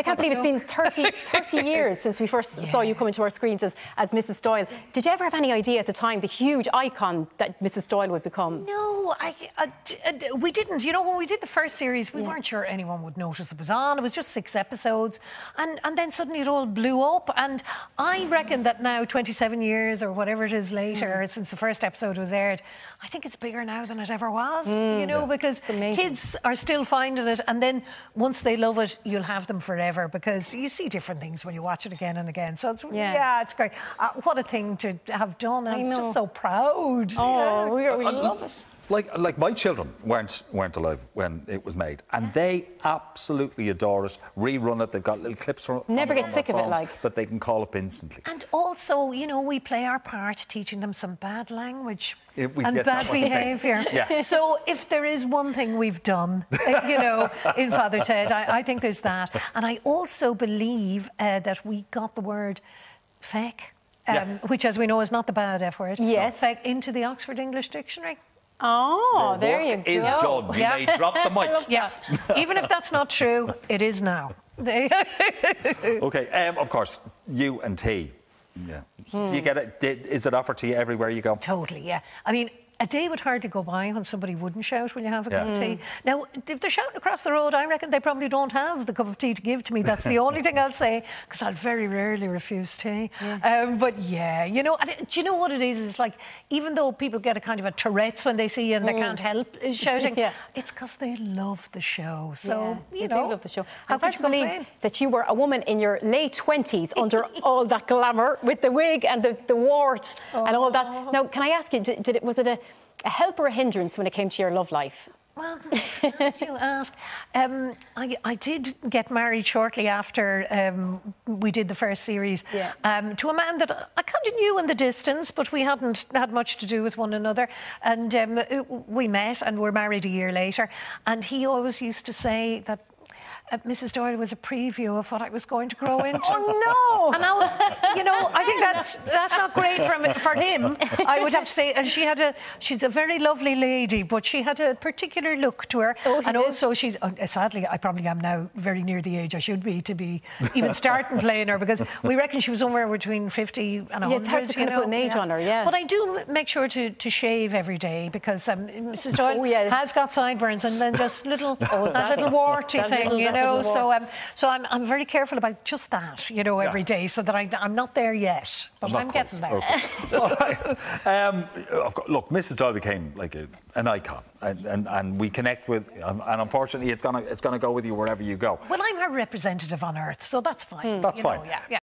I can't believe it's been 30 years since we first saw you come into our screens as Mrs. Doyle. Did you ever have any idea at the time the huge icon that Mrs. Doyle would become? No, we didn't. You know, when we did the first series, we weren't sure anyone would notice it was on. It was just 6 episodes. And then suddenly it all blew up. And I reckon that now, 27 years or whatever it is later, since the first episode was aired, I think it's bigger now than it ever was, you know, because kids are still finding it. And then once they love it, you'll have them forever because you see different things when you watch it again and again. So it's, it's great. What a thing to have done. I'm just so proud. Oh, we love it. Like my children weren't alive when it was made, and they absolutely adore it. Rerun it. They've got little clips from it. Never get sick of it, like. But they can call up instantly. And also, you know, we play our part teaching them some bad language and bad behaviour. Yeah. So if there is one thing we've done, you know, in Father Ted, I think there's that. And I also believe that we got the word feck, which, as we know, is not the bad F word. Yes. Feck into the Oxford English Dictionary. Oh, there you go. Is done. You may drop the mic. Yeah. Even if that's not true, it is now. Okay. Of course, you and tea. Yeah. Do you get it? Is it offered to you everywhere you go? Totally. Yeah. I mean, a day would hardly go by when somebody wouldn't shout, will you have a cup of tea? Now, if they're shouting across the road, I reckon they probably don't have the cup of tea to give to me. That's the only thing I'll say, because I'll very rarely refuse tea. But yeah, you know, and do you know what it is? It's like, even though people get a kind of a Tourette's when they see you and they can't help shouting, it's because they love the show. So, you know, do love the show. How It's hard could to you believe complain? that you were a woman in your late 20s under all that glamour with the wig and the wart and all that. Now, can I ask you, was it a help or a hindrance when it came to your love life? Well, as you ask, I did get married shortly after we did the first series to a man that I kind of knew in the distance, but we hadn't had much to do with one another. And we met and were married a year later. And he always used to say that Mrs. Doyle was a preview of what I was going to grow into. Oh, no! And now, you know, I think that's not great for him. I would have to say, and she's a very lovely lady, but she had a particular look to her. And also, she's sadly, I probably am now very near the age I should be to be even starting playing her, because we reckon she was somewhere between 50 and 100. Yes, hard to kind of put an age on her, But I do make sure to shave every day, because Mrs. Doyle has got sideburns and then just little warty thing, you know. So I'm very careful about just that, you know, every day, so that I'm not there yet, but I'm getting there. Okay. All right. Look, Mrs. Doyle became like an icon, and we connect with, and unfortunately, it's gonna go with you wherever you go. Well, I'm her representative on Earth, so that's fine. That's fine. Yeah.